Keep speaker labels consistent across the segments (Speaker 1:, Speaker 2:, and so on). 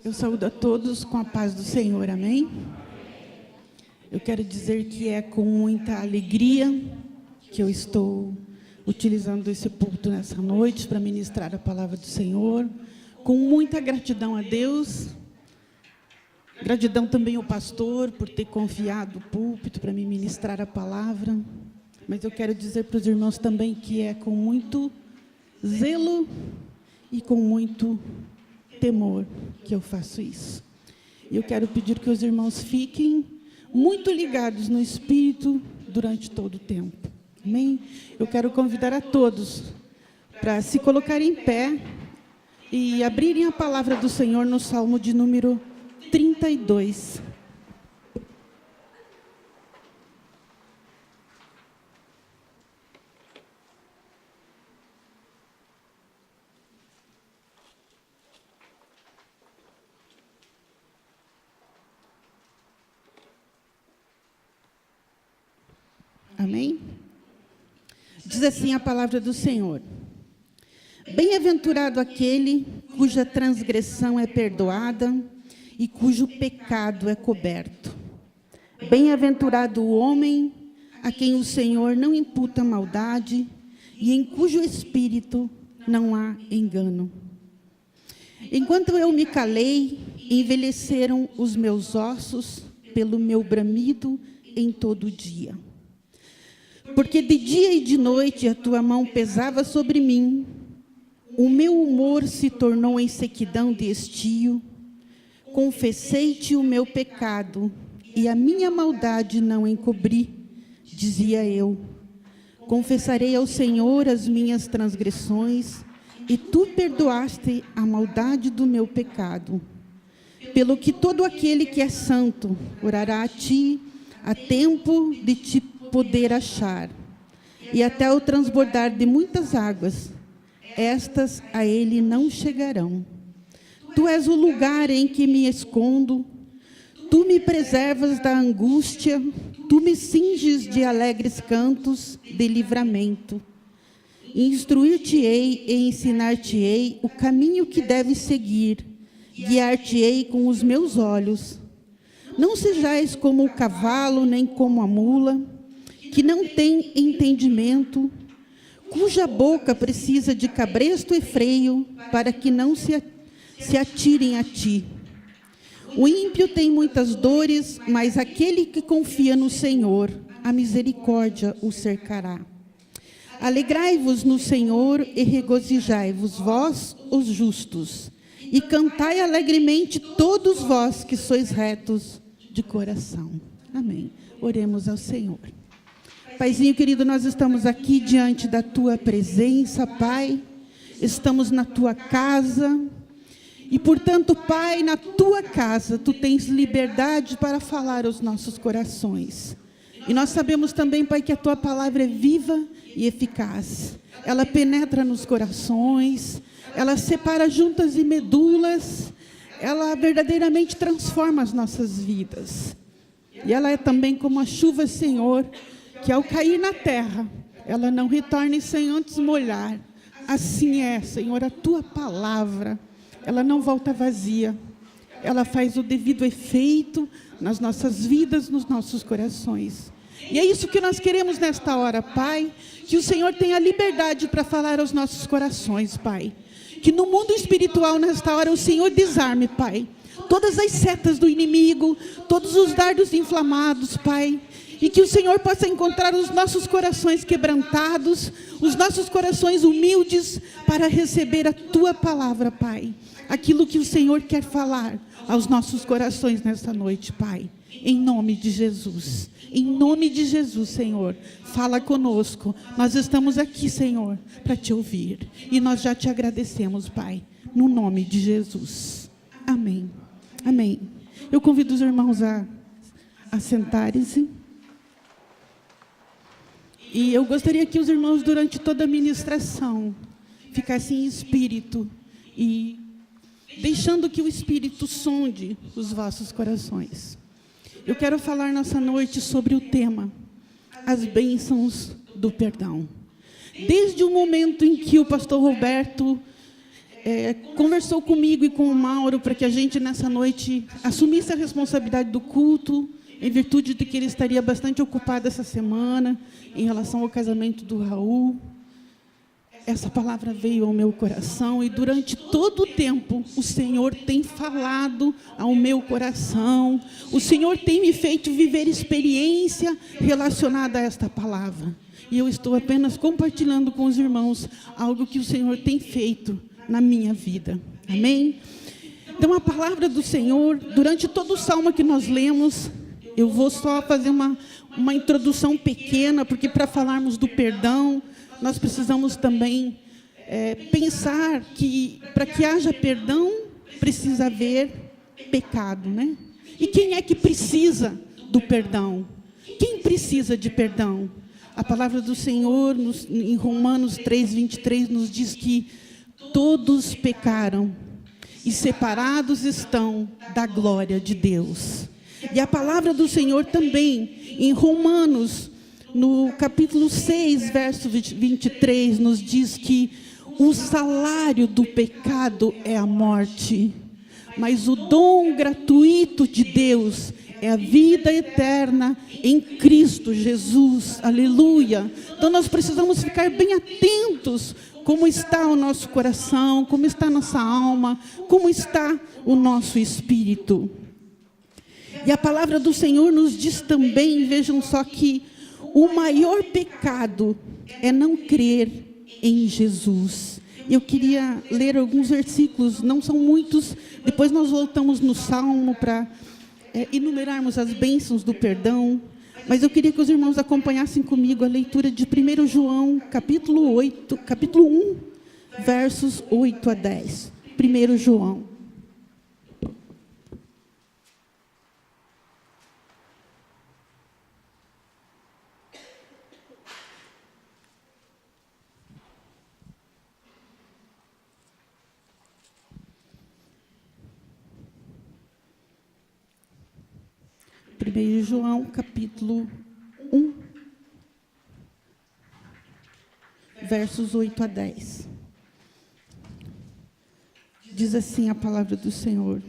Speaker 1: Eu saúdo a todos com a paz do Senhor, amém? Eu quero dizer que é com muita alegria que eu estou utilizando esse púlpito nessa noite para ministrar a palavra do Senhor, com muita gratidão a Deus, gratidão também ao pastor por ter confiado o púlpito para me ministrar a palavra, mas eu quero dizer para os irmãos também que é com muito zelo e com muito temor que eu faço isso. E eu quero pedir que os irmãos fiquem muito ligados no Espírito durante todo o tempo. Amém? Eu quero convidar a todos para se colocarem em pé e abrirem a palavra do Senhor no Salmo de número 32. Amém? Diz assim a palavra do Senhor: bem-aventurado aquele cuja transgressão é perdoada e cujo pecado é coberto. Bem-aventurado o homem a quem o Senhor não imputa maldade e em cujo espírito não há engano. Enquanto eu me calei, envelheceram os meus ossos pelo meu bramido em todo o dia. Porque de dia e de noite a tua mão pesava sobre mim, o meu humor se tornou em sequidão de estio. Confessei-te o meu pecado, e a minha maldade não encobri, dizia eu. Confessarei ao Senhor as minhas transgressões, e tu perdoaste a maldade do meu pecado. Pelo que todo aquele que é santo orará a ti, a tempo de te poder achar, e até o transbordar de muitas águas, estas a ele não chegarão. Tu és o lugar em que me escondo, tu me preservas da angústia, tu me cinges de alegres cantos de livramento. Instruir-te-ei e ensinar-te-ei o caminho que deves seguir, guiar-te-ei com os meus olhos. Não sejais como o cavalo, nem como a mula, que não tem entendimento, cuja boca precisa de cabresto e freio, para que não se atirem a ti. O ímpio tem muitas dores, mas aquele que confia no Senhor, a misericórdia o cercará. Alegrai-vos no Senhor e regozijai-vos, vós, os justos, e cantai alegremente todos vós que sois retos de coração. Amém. Oremos ao Senhor. Paizinho querido, nós estamos aqui diante da tua presença, Pai. Estamos na tua casa. E, portanto, Pai, na tua casa, tu tens liberdade para falar aos nossos corações. E nós sabemos também, Pai, que a tua palavra é viva e eficaz. Ela penetra nos corações, ela separa juntas e medulas, ela verdadeiramente transforma as nossas vidas. E ela é também como a chuva, Senhor, que ao cair na terra, ela não retorne sem antes molhar. Assim é, Senhor, a tua palavra, ela não volta vazia. Ela faz o devido efeito nas nossas vidas, nos nossos corações. E é isso que nós queremos nesta hora, Pai, que o Senhor tenha liberdade para falar aos nossos corações, Pai. Que no mundo espiritual, nesta hora, o Senhor desarme, Pai, todas as setas do inimigo, todos os dardos inflamados, Pai. E que o Senhor possa encontrar os nossos corações quebrantados, os nossos corações humildes, para receber a tua palavra, Pai. Aquilo que o Senhor quer falar aos nossos corações nesta noite, Pai. Em nome de Jesus. Em nome de Jesus, Senhor. Fala conosco. Nós estamos aqui, Senhor, para te ouvir. E nós já te agradecemos, Pai. No nome de Jesus. Amém. Amém. Eu convido os irmãos a sentarem-se. E eu gostaria que os irmãos, durante toda a ministração, ficassem em espírito e deixando que o Espírito sonde os vossos corações. Eu quero falar nessa noite sobre o tema, as bênçãos do perdão. Desde o momento em que o pastor Roberto conversou comigo e com o Mauro para que a gente, nessa noite, assumisse a responsabilidade do culto, em virtude de que ele estaria bastante ocupado essa semana, em relação ao casamento do Raul. Essa palavra veio ao meu coração e durante todo o tempo o Senhor tem falado ao meu coração. O Senhor tem me feito viver experiência relacionada a esta palavra. E eu estou apenas compartilhando com os irmãos algo que o Senhor tem feito na minha vida. Amém? Então a palavra do Senhor, durante todo o salmo que nós lemos, eu vou só fazer uma introdução pequena, porque para falarmos do perdão, nós precisamos também pensar que, para que haja perdão, precisa haver pecado, né? E quem é que precisa do perdão? Quem precisa de perdão? A palavra do Senhor, em Romanos 3:23, nos diz que todos pecaram e separados estão da glória de Deus. E a palavra do Senhor também, em Romanos, no capítulo 6, verso 23, nos diz que o salário do pecado é a morte, mas o dom gratuito de Deus é a vida eterna em Cristo Jesus. Aleluia! Então nós precisamos ficar bem atentos como está o nosso coração, como está a nossa alma, como está o nosso espírito. E a palavra do Senhor nos diz também, vejam só, que o maior pecado é não crer em Jesus. Eu queria ler alguns versículos, não são muitos, depois nós voltamos no Salmo para enumerarmos as bênçãos do perdão, mas eu queria que os irmãos acompanhassem comigo a leitura de 1 João, capítulo 1, versos 8 a 10. 1 João. Primeiro João, capítulo 1, versos 8 a 10. Diz assim a palavra do Senhor.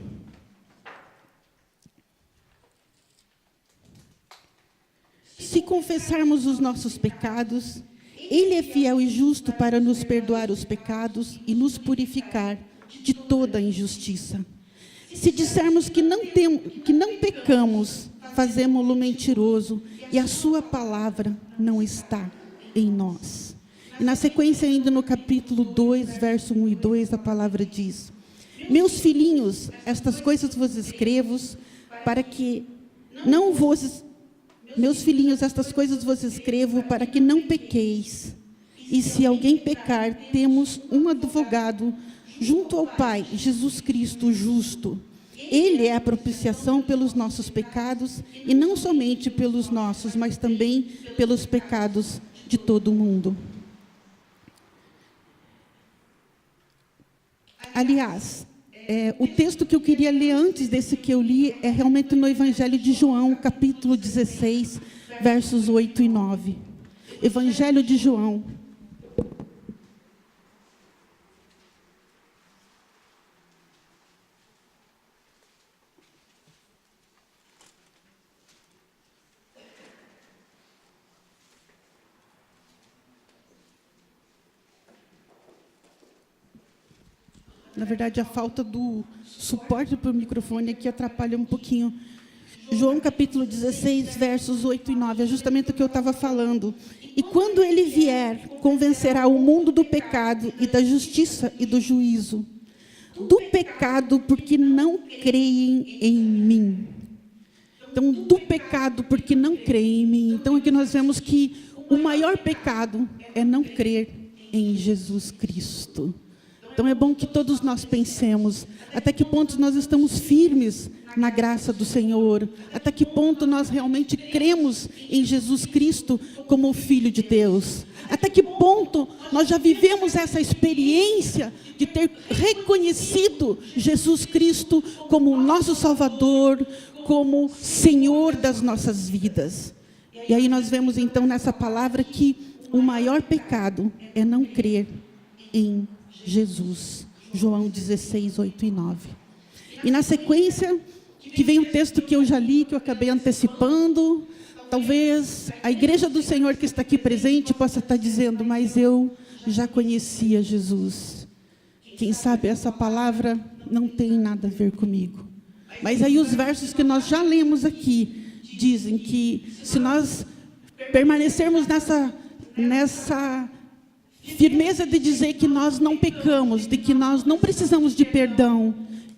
Speaker 1: Se confessarmos os nossos pecados, Ele é fiel e justo para nos perdoar os pecados e nos purificar de toda a injustiça. Se dissermos que não pecamos, fazemo-lo mentiroso e a sua palavra não está em nós. E na sequência, ainda no capítulo 2, verso 1 e 2, a palavra diz: Meus filhinhos, estas coisas vos escrevo para que não pequeis. E se alguém pecar, temos um advogado junto ao Pai, Jesus Cristo, o justo. Ele é a propiciação pelos nossos pecados, e não somente pelos nossos, mas também pelos pecados de todo o mundo. Aliás, o texto que eu queria ler antes desse que eu li é realmente no Evangelho de João, capítulo 16, versos 8 e 9. Evangelho de João. Na verdade, a falta do suporte para o microfone aqui atrapalha um pouquinho. João capítulo 16, versos 8 e 9, é justamente o que eu estava falando. E quando ele vier, convencerá o mundo do pecado e da justiça e do juízo. Do pecado, porque não creem em mim. Então, do pecado, porque não creem em mim. Então, aqui nós vemos que o maior pecado é não crer em Jesus Cristo. Então é bom que todos nós pensemos até que ponto nós estamos firmes na graça do Senhor, até que ponto nós realmente cremos em Jesus Cristo como o Filho de Deus, até que ponto nós já vivemos essa experiência de ter reconhecido Jesus Cristo como o nosso Salvador, como Senhor das nossas vidas. E aí nós vemos então nessa palavra que o maior pecado é não crer em Jesus. João 16, 8 e 9. E na sequência, que vem o texto que eu já li, que eu acabei antecipando. Talvez a igreja do Senhor que está aqui presente possa estar dizendo, mas eu já conhecia Jesus. Quem sabe essa palavra não tem nada a ver comigo. Mas aí os versos que nós já lemos aqui dizem que se nós permanecermos nessa firmeza de dizer que nós não pecamos, de que nós não precisamos de perdão,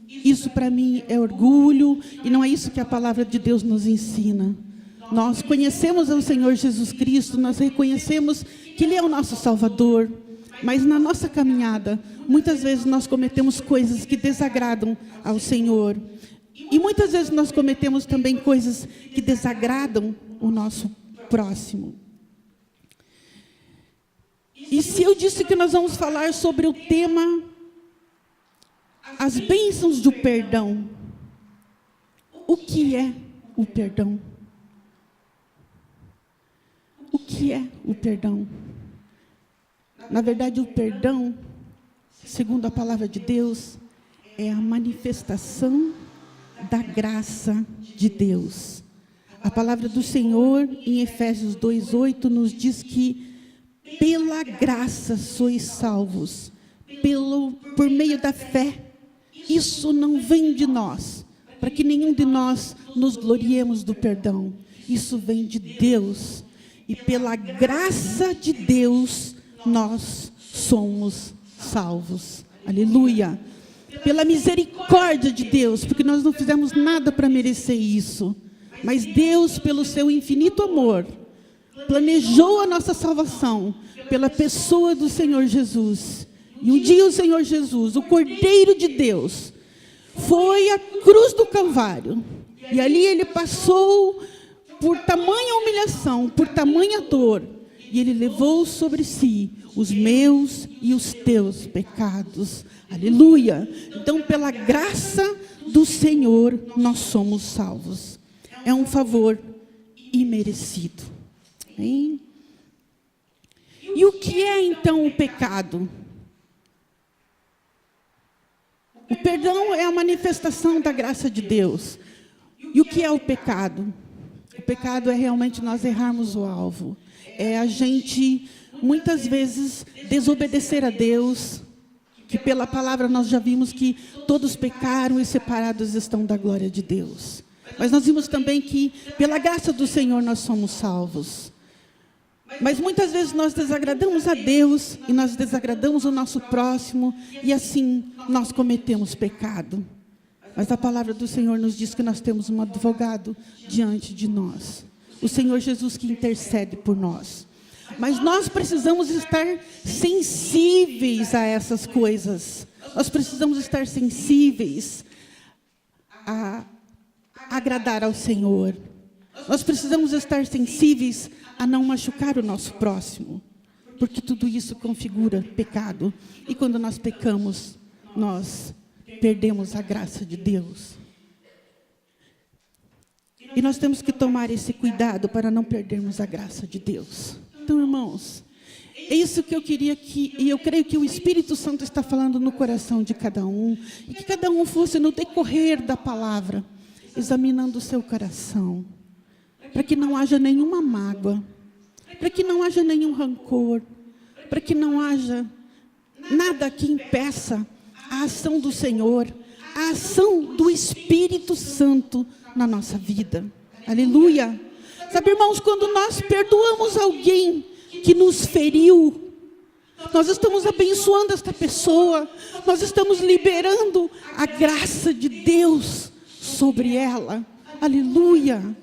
Speaker 1: isso para mim é orgulho e não é isso que a palavra de Deus nos ensina. Nós conhecemos o Senhor Jesus Cristo, nós reconhecemos que Ele é o nosso Salvador, mas na nossa caminhada, muitas vezes nós cometemos coisas que desagradam ao Senhor. E muitas vezes nós cometemos também coisas que desagradam o nosso próximo. E se eu disse que nós vamos falar sobre o tema as bênçãos do perdão, o que é o perdão? O que é o perdão? Na verdade, o perdão, segundo a palavra de Deus, é a manifestação da graça de Deus. A palavra do Senhor, em Efésios 2:8, nos diz que pela graça sois salvos, por meio da fé. Isso não vem de nós, para que nenhum de nós nos gloriemos do perdão. Isso vem de Deus. E pela graça de Deus, nós somos salvos. Aleluia. Pela misericórdia de Deus, porque nós não fizemos nada para merecer isso. Mas Deus, pelo seu infinito amor, planejou a nossa salvação pela pessoa do Senhor Jesus. E um dia o Senhor Jesus, o Cordeiro de Deus, foi à cruz do Calvário. E ali Ele passou por tamanha humilhação, por tamanha dor. E Ele levou sobre si os meus e os teus pecados. Aleluia! Então, pela graça do Senhor, nós somos salvos. É um favor imerecido. Hein? E o que é, então, o pecado? O perdão é a manifestação da graça de Deus. E o que é o pecado? O pecado é realmente nós errarmos o alvo. É a gente, muitas vezes, desobedecer a Deus, que pela palavra nós já vimos que todos pecaram e separados estão da glória de Deus. Mas nós vimos também que pela graça do Senhor nós somos salvos. Mas muitas vezes nós desagradamos a Deus e nós desagradamos o nosso próximo e assim nós cometemos pecado. Mas a palavra do Senhor nos diz que nós temos um advogado diante de nós. O Senhor Jesus que intercede por nós. Mas nós precisamos estar sensíveis a essas coisas. Nós precisamos estar sensíveis a agradar ao Senhor. Nós precisamos estar sensíveis a não machucar o nosso próximo. Porque tudo isso configura pecado. E quando nós pecamos, nós perdemos a graça de Deus. E nós temos que tomar esse cuidado para não perdermos a graça de Deus. Então, irmãos, é isso que eu queria e eu creio que o Espírito Santo está falando no coração de cada um, e que cada um fosse no decorrer da palavra, examinando o seu coração, para que não haja nenhuma mágoa, para que não haja nenhum rancor, para que não haja nada que impeça a ação do Senhor, a ação do Espírito Santo na nossa vida. Aleluia! Sabe, irmãos, quando nós perdoamos alguém que nos feriu, nós estamos abençoando esta pessoa, nós estamos liberando a graça de Deus sobre ela. Aleluia!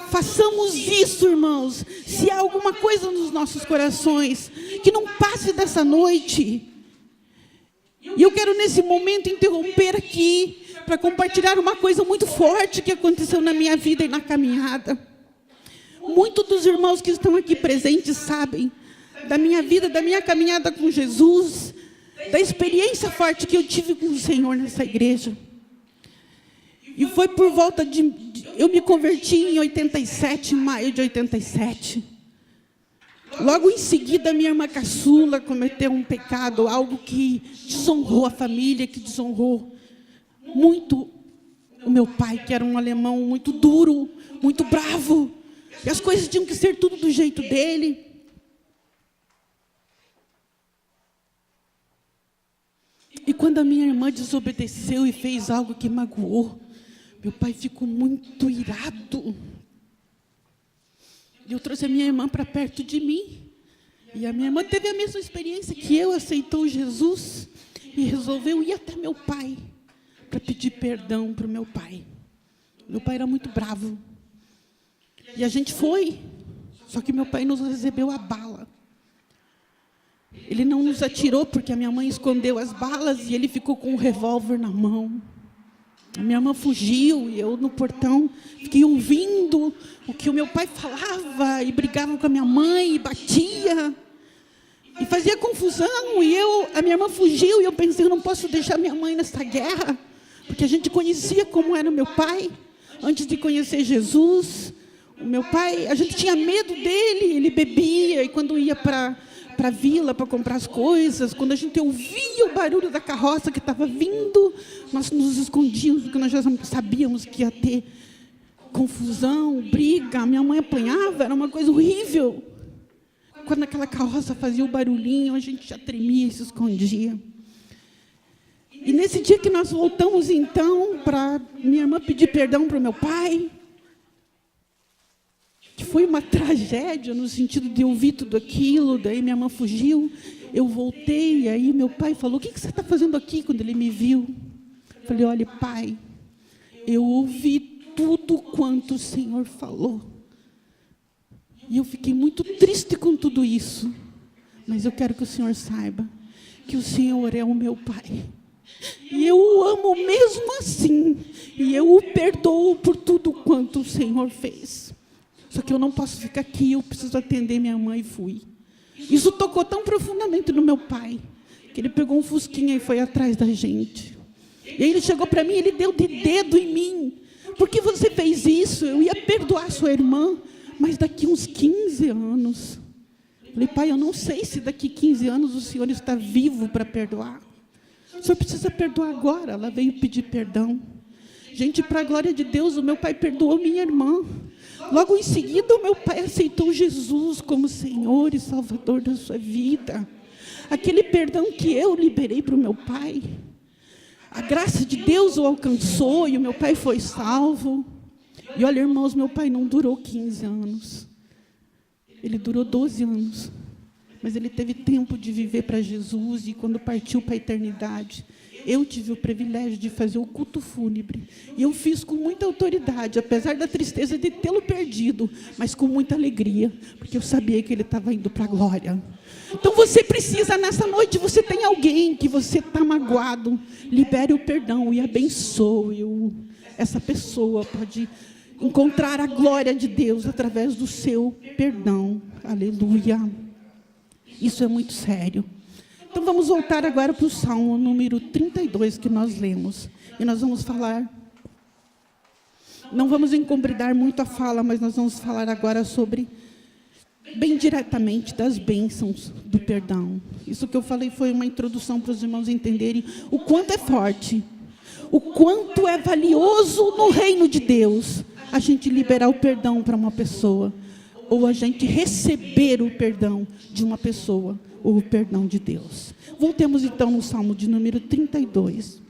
Speaker 1: Façamos isso, irmãos. Se há alguma coisa nos nossos corações, que não passe dessa noite. E eu quero nesse momento interromper aqui para compartilhar uma coisa muito forte que aconteceu na minha vida e na caminhada. Muitos dos irmãos que estão aqui presentes sabem da minha vida, da minha caminhada com Jesus, da experiência forte que eu tive com o Senhor nessa igreja. E foi por volta eu me converti em 87, em maio de 87. Logo em seguida, minha irmã caçula cometeu um pecado, algo que desonrou a família, que desonrou muito o meu pai, que era um alemão muito duro, muito bravo. E as coisas tinham que ser tudo do jeito dele. E quando a minha irmã desobedeceu e fez algo que magoou, meu pai ficou muito irado. E eu trouxe a minha irmã para perto de mim. E a minha irmã teve a mesma experiência que eu, aceitou Jesus e resolveu ir até meu pai para pedir perdão para o meu pai. Meu pai era muito bravo. E a gente foi, só que meu pai nos recebeu a bala. Ele não nos atirou porque a minha mãe escondeu as balas e ele ficou com um revólver na mão. A minha irmã fugiu e eu no portão fiquei ouvindo o que o meu pai falava e brigava com a minha mãe e batia e fazia confusão. E a minha irmã fugiu e eu pensei, eu não posso deixar minha mãe nessa guerra, porque a gente conhecia como era o meu pai antes de conhecer Jesus. O meu pai, a gente tinha medo dele, ele bebia e quando ia para a vila para comprar as coisas, quando a gente ouvia o barulho da carroça que estava vindo, nós nos escondíamos, porque nós já sabíamos que ia ter confusão, briga, minha mãe apanhava, era uma coisa horrível. Quando aquela carroça fazia o barulhinho, a gente já tremia e se escondia. E nesse dia que nós voltamos, então, para minha irmã pedir perdão para o meu pai, que foi uma tragédia, no sentido de ouvir tudo aquilo, daí minha irmã fugiu, eu voltei, e aí meu pai falou, o que você está fazendo aqui, quando ele me viu? Eu falei, olha, pai, eu ouvi tudo quanto o Senhor falou. E eu fiquei muito triste com tudo isso, mas eu quero que o Senhor saiba que o Senhor é o meu pai. E eu o amo mesmo assim, e eu o perdoo por tudo quanto o Senhor fez. Só que eu não posso ficar aqui, eu preciso atender minha mãe e fui. Isso tocou tão profundamente no meu pai, que ele pegou um fusquinha e foi atrás da gente. E aí ele chegou para mim, ele deu de dedo em mim. Por que você fez isso? Eu ia perdoar sua irmã, mas daqui uns 15 anos. Eu falei, pai, eu não sei se daqui 15 anos o senhor está vivo para perdoar. O senhor precisa perdoar agora. Ela veio pedir perdão. Gente, para a glória de Deus, o meu pai perdoou minha irmã. Logo em seguida, o meu pai aceitou Jesus como Senhor e Salvador da sua vida. Aquele perdão que eu liberei para o meu pai, a graça de Deus o alcançou e o meu pai foi salvo. E olha, irmãos, meu pai não durou 15 anos. Ele durou 12 anos. Mas ele teve tempo de viver para Jesus e quando partiu para a eternidade, eu tive o privilégio de fazer o culto fúnebre. E eu fiz com muita autoridade, apesar da tristeza de tê-lo perdido, mas com muita alegria, porque eu sabia que ele estava indo para a glória. Então você precisa, nessa noite, você tem alguém que você está magoado, libere o perdão e abençoe-o. Essa pessoa pode encontrar a glória de Deus através do seu perdão. Aleluia. Isso é muito sério. Então, vamos voltar agora para o Salmo número 32, que nós lemos. E nós vamos falar, não vamos encombrindar muito a fala, mas nós vamos falar agora sobre, bem diretamente, das bênçãos do perdão. Isso que eu falei foi uma introdução para os irmãos entenderem o quanto é forte, o quanto é valioso no reino de Deus, a gente liberar o perdão para uma pessoa, ou a gente receber o perdão de uma pessoa, ou o perdão de Deus. Voltemos então no Salmo de número 32.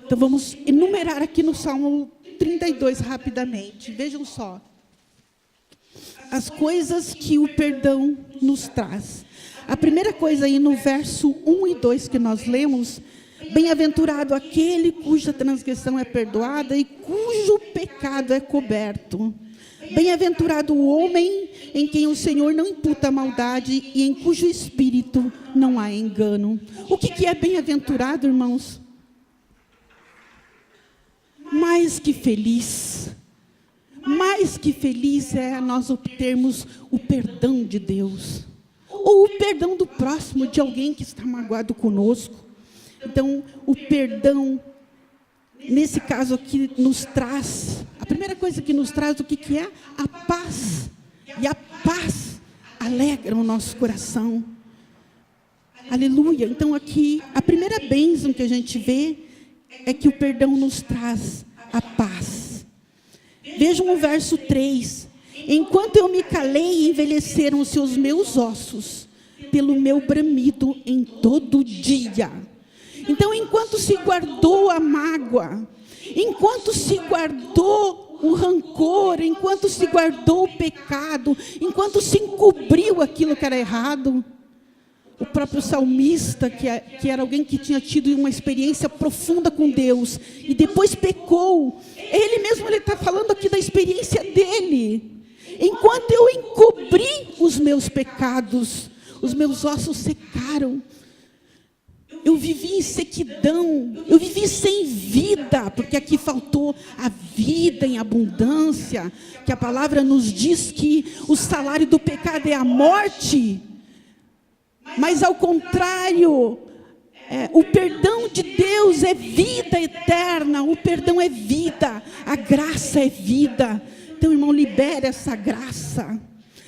Speaker 1: Então vamos enumerar aqui no Salmo 32 rapidamente. Vejam só. As coisas que o perdão nos traz. A primeira coisa aí no verso 1 e 2 que nós lemos, bem-aventurado aquele cuja transgressão é perdoada e cujo pecado é coberto. Bem-aventurado o homem em quem o Senhor não imputa maldade e em cujo espírito não há engano. O que é bem-aventurado, irmãos? Mais que feliz. mais que feliz é nós obtermos o perdão de Deus, ou o perdão do próximo, de alguém que está magoado conosco. Então, o perdão, nesse caso aqui, nos traz, a primeira coisa que nos traz, o que é? A paz. E a paz alegra o nosso coração. Aleluia. Então aqui, a primeira bênção que a gente vê é que o perdão nos traz a paz. Vejam o verso 3. Enquanto eu me calei, envelheceram os seus meus ossos, pelo meu bramido em todo dia. Então, enquanto se guardou a mágoa, enquanto se guardou o rancor, enquanto se guardou o pecado, enquanto se encobriu aquilo que era errado, o próprio salmista, que era alguém que tinha tido uma experiência profunda com Deus, e depois pecou, ele está falando aqui da experiência dele. Enquanto eu encobri os meus pecados, os meus ossos secaram. Eu vivi em sequidão, eu vivi sem vida, porque aqui faltou a vida em abundância, que a palavra nos diz que o salário do pecado é a morte. Mas ao contrário, o perdão de Deus é vida eterna, o perdão é vida, a graça é vida. Então, irmão, libere essa graça.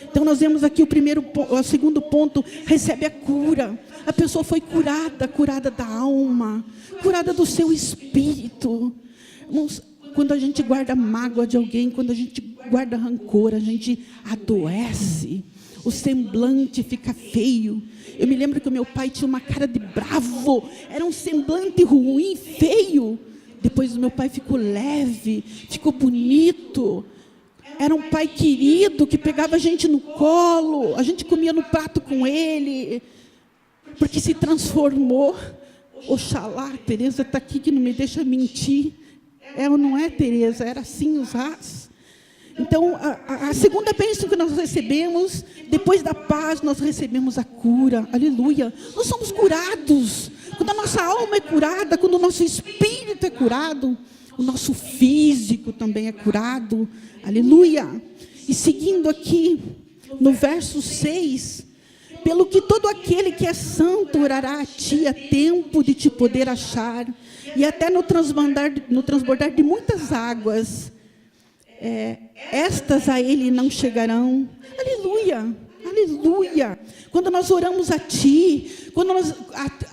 Speaker 1: Então, nós vemos aqui o segundo ponto, recebe a cura. A pessoa foi curada da alma, curada do seu espírito. Irmãos, quando a gente guarda mágoa de alguém, quando a gente guarda rancor, a gente adoece. O semblante fica feio. Eu me lembro que o meu pai tinha uma cara de bravo. Era um semblante ruim, feio. Depois o meu pai ficou leve, ficou bonito. Era um pai querido, que pegava a gente no colo. A gente comia no prato com ele. Porque se transformou. Oxalá, Tereza está aqui que não me deixa mentir. É ou não é, Tereza? Era assim os rás. Então, a segunda bênção que nós recebemos, depois da paz, nós recebemos a cura. Aleluia. Nós somos curados. Quando a nossa alma é curada, quando o nosso espírito é curado, o nosso físico também é curado. Aleluia. E seguindo aqui, no verso 6, pelo que todo aquele que é santo orará a ti a tempo de te poder achar, e até no transbordar de muitas águas, estas a ele não chegarão. Aleluia, aleluia. Quando nós oramos a ti,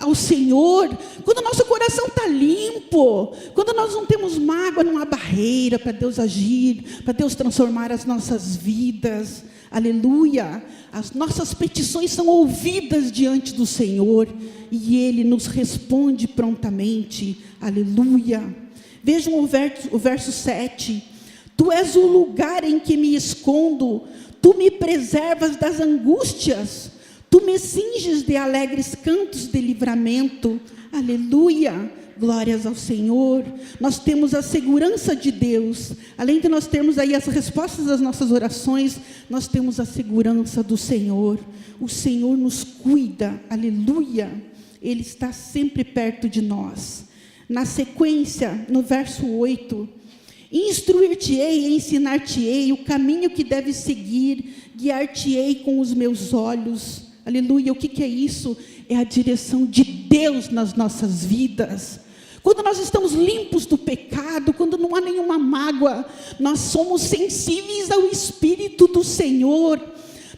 Speaker 1: ao Senhor, quando o nosso coração está limpo, quando nós não temos mágoa, não há barreira para Deus agir, para Deus transformar as nossas vidas. Aleluia. As nossas petições são ouvidas diante do Senhor e Ele nos responde prontamente. Aleluia. Vejam o verso 7. Tu és o lugar em que me escondo, tu me preservas das angústias, tu me cinges de alegres cantos de livramento. Aleluia. Glórias ao Senhor. Nós temos a segurança de Deus. Além de nós termos aí as respostas das nossas orações, nós temos a segurança do Senhor. O Senhor nos cuida. Aleluia. Ele está sempre perto de nós. Na sequência, no verso 8, instruir-te-ei e ensinar-te-ei o caminho que deves seguir, guiar-te-ei com os meus olhos. Aleluia. O que é isso? É a direção de Deus nas nossas vidas. Quando nós estamos limpos do pecado, quando não há nenhuma mágoa, nós somos sensíveis ao Espírito do Senhor.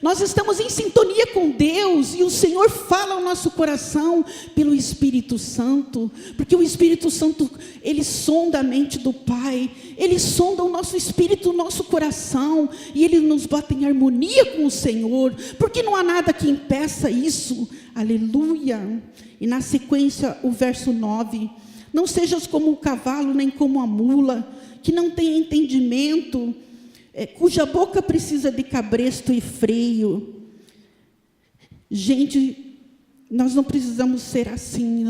Speaker 1: Nós estamos em sintonia com Deus e o Senhor fala ao nosso coração pelo Espírito Santo, porque o Espírito Santo, ele sonda a mente do Pai, ele sonda o nosso espírito, o nosso coração, e ele nos bota em harmonia com o Senhor, porque não há nada que impeça isso. Aleluia. E na sequência, o verso 9, não sejas como o cavalo, nem como a mula, que não tem entendimento, cuja boca precisa de cabresto e freio. Gente, nós não precisamos ser assim,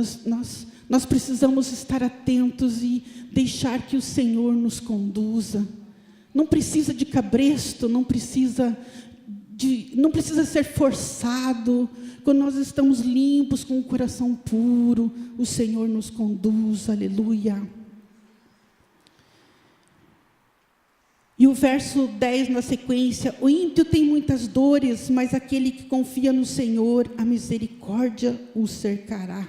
Speaker 1: nós precisamos estar atentos e deixar que o Senhor nos conduza. Não precisa de cabresto, não precisa ser forçado. Quando nós estamos limpos, com o coração puro, o Senhor nos conduz. Aleluia. E o verso 10 na sequência: o ímpio tem muitas dores, mas aquele que confia no Senhor, a misericórdia o cercará.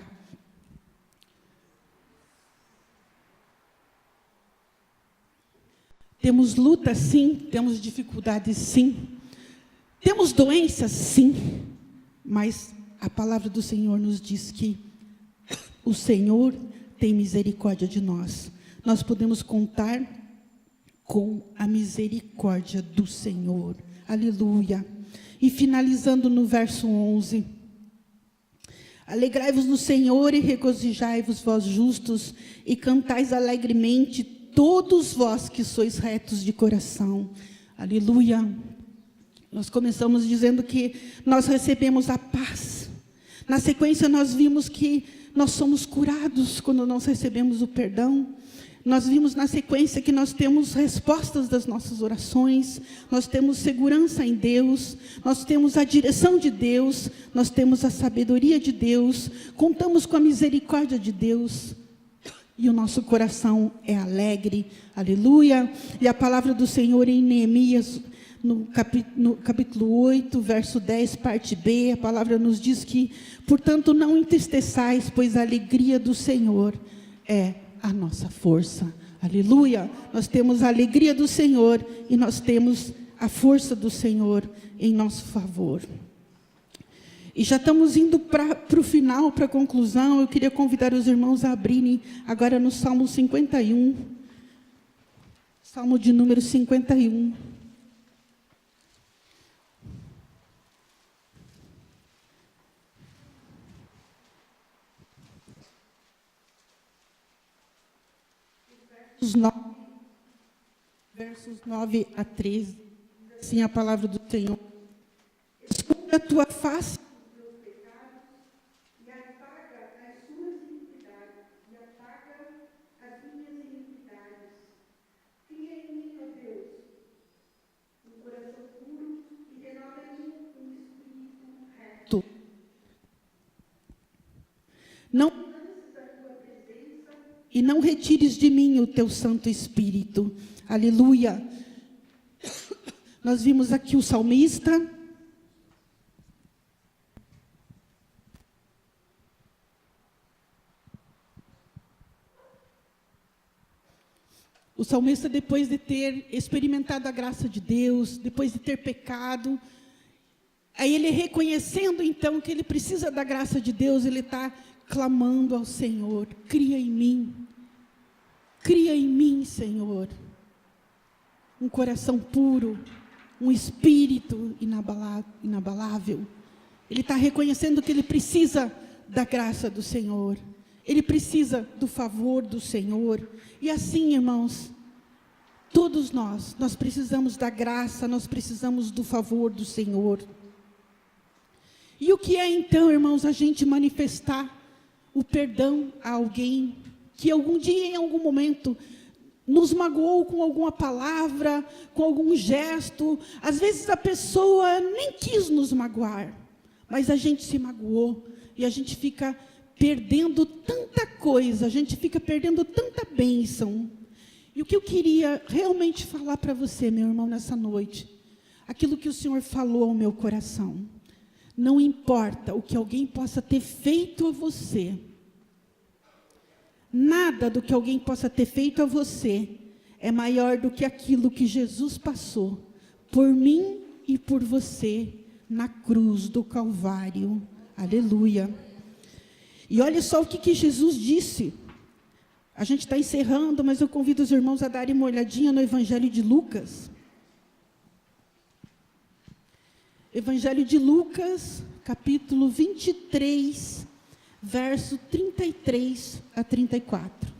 Speaker 1: Temos luta, sim. Temos dificuldades, sim. Temos doenças, sim. Mas a palavra do Senhor nos diz que o Senhor tem misericórdia de nós. Nós podemos contar com a misericórdia do Senhor. Aleluia. E finalizando no verso 11: alegrai-vos no Senhor e regozijai-vos, vós justos, e cantais alegremente, todos vós que sois retos de coração. Aleluia. Nós começamos dizendo que nós recebemos a paz. Na sequência nós vimos que nós somos curados quando nós recebemos o perdão. Nós vimos na sequência que nós temos respostas das nossas orações, nós temos segurança em Deus, nós temos a direção de Deus, nós temos a sabedoria de Deus, contamos com a misericórdia de Deus, e o nosso coração é alegre, aleluia. E a palavra do Senhor em Neemias, no capítulo 8, verso 10, parte B, a palavra nos diz que, portanto, não entristeçais, pois a alegria do Senhor é a nossa força. Aleluia. Nós temos a alegria do Senhor e nós temos a força do Senhor em nosso favor. E já estamos indo para o final, para a conclusão. Eu queria convidar os irmãos a abrirem agora no Salmo 51. Salmo de número 51. Versos 9 a 13, assim a palavra do Senhor: esconde a tua face dos teus pecados e apaga as suas iniquidades, e apaga as minhas iniquidades. Cria em mim, ó Deus, um coração puro e renova em mim um espírito reto. Não e não retires de mim o teu Santo Espírito. Aleluia. Nós vimos aqui o salmista. O salmista, depois de ter experimentado a graça de Deus, depois de ter pecado, aí ele reconhecendo então que ele precisa da graça de Deus, ele está clamando ao Senhor: cria em mim, Senhor, um coração puro, um espírito inabalável. Ele está reconhecendo que ele precisa da graça do Senhor, ele precisa do favor do Senhor. E assim, irmãos, todos nós precisamos da graça, nós precisamos do favor do Senhor. E o que é então, irmãos, a gente manifestar o perdão a alguém que algum dia, em algum momento, nos magoou com alguma palavra, com algum gesto? Às vezes a pessoa nem quis nos magoar, mas a gente se magoou e a gente fica perdendo tanta coisa, a gente fica perdendo tanta bênção. E o que eu queria realmente falar para você, meu irmão, nessa noite, aquilo que o Senhor falou ao meu coração: não importa o que alguém possa ter feito a você, nada do que alguém possa ter feito a você é maior do que aquilo que Jesus passou por mim e por você na cruz do Calvário. Aleluia. E olha só o que Jesus disse. A gente está encerrando, mas eu convido os irmãos a darem uma olhadinha no Evangelho de Lucas. Evangelho de Lucas, capítulo 23, verso 33 a 34.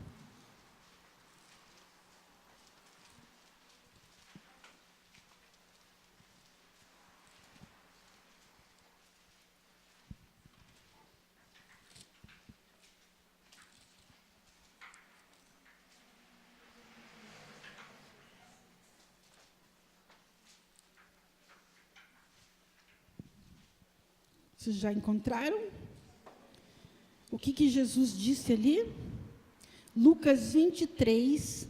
Speaker 1: Vocês já encontraram? O que Jesus disse ali? Lucas 23,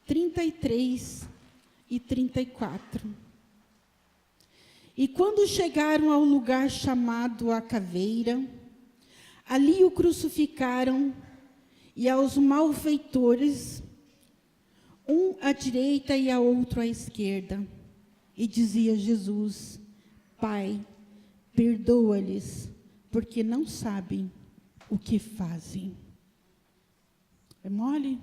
Speaker 1: 33 e 34. E quando chegaram ao lugar chamado a Caveira, ali o crucificaram, e aos malfeitores, um à direita e a outro à esquerda. E dizia Jesus: Pai, perdoa-lhes, porque não sabem o que fazem. É mole?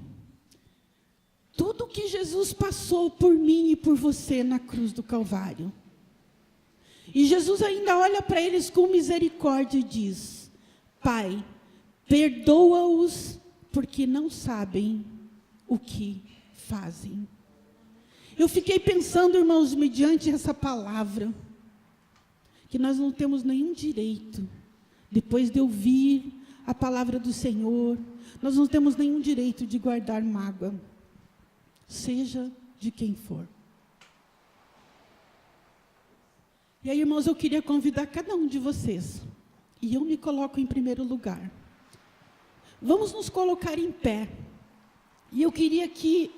Speaker 1: Tudo que Jesus passou por mim e por você na cruz do Calvário. E Jesus ainda olha para eles com misericórdia e diz: Pai, perdoa-os, porque não sabem o que fazem. Eu fiquei pensando, irmãos, mediante essa palavra, que nós não temos nenhum direito, depois de ouvir a palavra do Senhor, nós não temos nenhum direito de guardar mágoa, seja de quem for. E aí, irmãos, eu queria convidar cada um de vocês, e eu me coloco em primeiro lugar. Vamos nos colocar em pé. E eu queria que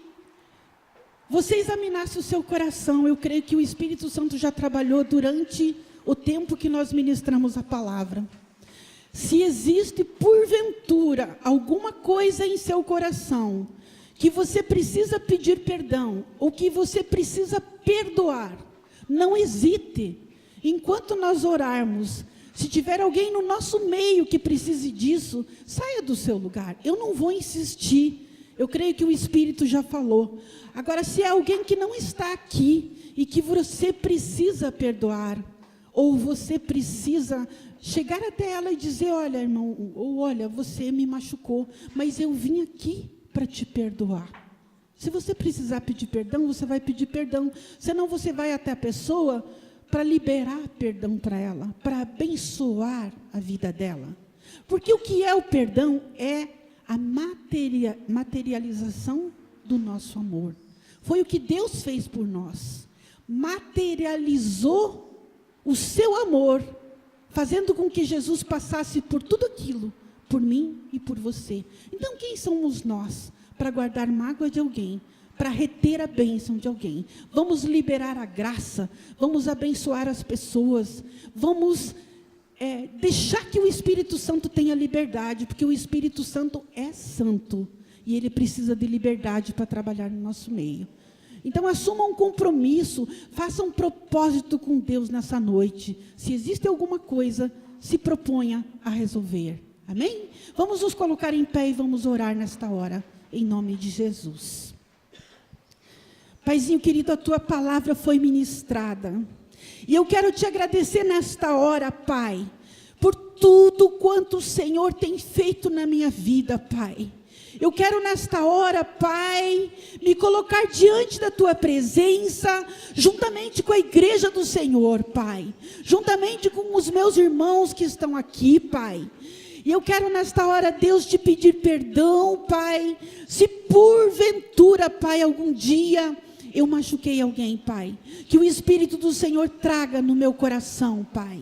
Speaker 1: você examinasse o seu coração. Eu creio que o Espírito Santo já trabalhou durante o tempo que nós ministramos a palavra. Se existe, porventura, alguma coisa em seu coração que você precisa pedir perdão, ou que você precisa perdoar, não hesite. Enquanto nós orarmos, se tiver alguém no nosso meio que precise disso, saia do seu lugar. Eu não vou insistir. Eu creio que o Espírito já falou. Agora, se é alguém que não está aqui e que você precisa perdoar, ou você precisa chegar até ela e dizer: olha, irmão, ou olha, você me machucou, mas eu vim aqui para te perdoar. Se você precisar pedir perdão, você vai pedir perdão. Senão você vai até a pessoa para liberar perdão para ela, para abençoar a vida dela. Porque o que é o perdão é a materialização do nosso amor. Foi o que Deus fez por nós. Materializou o seu amor, fazendo com que Jesus passasse por tudo aquilo, por mim e por você. Então, quem somos nós para guardar mágoa de alguém, para reter a bênção de alguém? Vamos liberar a graça, vamos abençoar as pessoas, vamos deixar que o Espírito Santo tenha liberdade, porque o Espírito Santo é santo, e ele precisa de liberdade para trabalhar no nosso meio. Então, assuma um compromisso, faça um propósito com Deus nessa noite. Se existe alguma coisa, se proponha a resolver. Amém? Vamos nos colocar em pé e vamos orar nesta hora, em nome de Jesus. Paizinho querido, a tua palavra foi ministrada. E eu quero te agradecer nesta hora, Pai, por tudo quanto o Senhor tem feito na minha vida, Pai. Eu quero nesta hora, Pai, me colocar diante da tua presença, juntamente com a igreja do Senhor, Pai. Juntamente com os meus irmãos que estão aqui, Pai. E eu quero nesta hora, Deus, te pedir perdão, Pai. Se porventura, Pai, algum dia eu machuquei alguém, Pai, que o Espírito do Senhor traga no meu coração, Pai.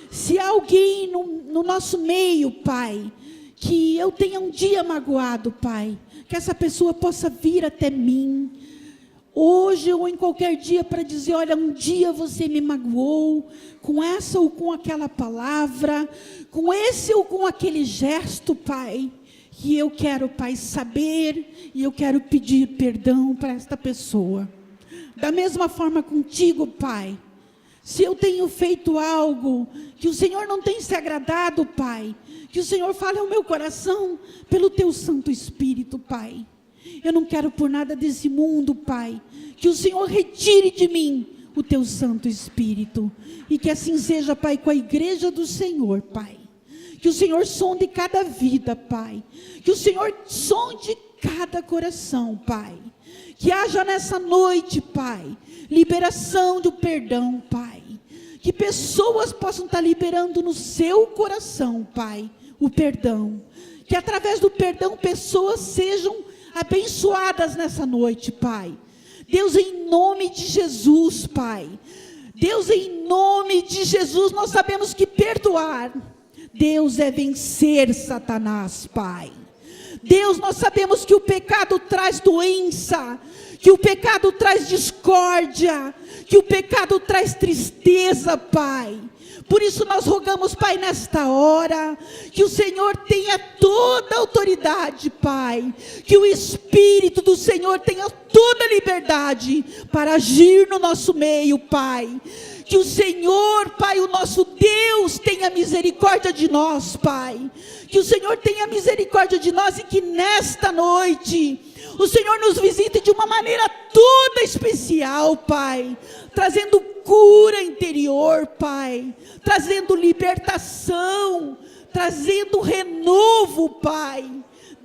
Speaker 1: Se há alguém no nosso meio, Pai, que eu tenha um dia magoado, Pai, que essa pessoa possa vir até mim, hoje ou em qualquer dia, para dizer: olha, um dia você me magoou, com essa ou com aquela palavra, com esse ou com aquele gesto, Pai. E eu quero, Pai, saber, e eu quero pedir perdão para esta pessoa. Da mesma forma contigo, Pai. Se eu tenho feito algo que o Senhor não tem se agradado, Pai, que o Senhor fale ao meu coração pelo teu Santo Espírito, Pai. Eu não quero por nada desse mundo, Pai, que o Senhor retire de mim o teu Santo Espírito. E que assim seja, Pai, com a igreja do Senhor, Pai. Que o Senhor sonde cada vida, Pai. Que o Senhor sonde cada coração, Pai. Que haja nessa noite, Pai, liberação do perdão, Pai. Que pessoas possam estar liberando no seu coração, Pai, o perdão. Que através do perdão pessoas sejam abençoadas nessa noite, Pai. Deus, em nome de Jesus, Pai. Deus, em nome de Jesus, nós sabemos que perdoar, Deus, é vencer Satanás, Pai. Deus, nós sabemos que o pecado traz doença, que o pecado traz discórdia, que o pecado traz tristeza, Pai. Por isso nós rogamos, Pai, nesta hora, que o Senhor tenha toda a autoridade, Pai, que o Espírito do Senhor tenha toda a liberdade para agir no nosso meio, Pai. Que o Senhor, Pai, o nosso Deus, tenha misericórdia de nós, Pai. Que o Senhor tenha misericórdia de nós e que nesta noite o Senhor nos visite de uma maneira toda especial, Pai, trazendo cura interior, Pai, trazendo libertação, trazendo renovo, Pai.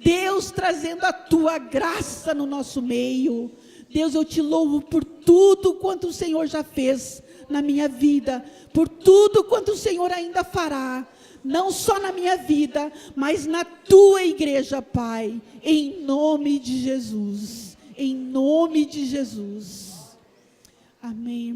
Speaker 1: Deus, trazendo a Tua graça no nosso meio. Deus, eu te louvo por tudo quanto o Senhor já fez na minha vida, por tudo quanto o Senhor ainda fará, não só na minha vida, mas na Tua igreja, Pai, em nome de Jesus, em nome de Jesus. Amém.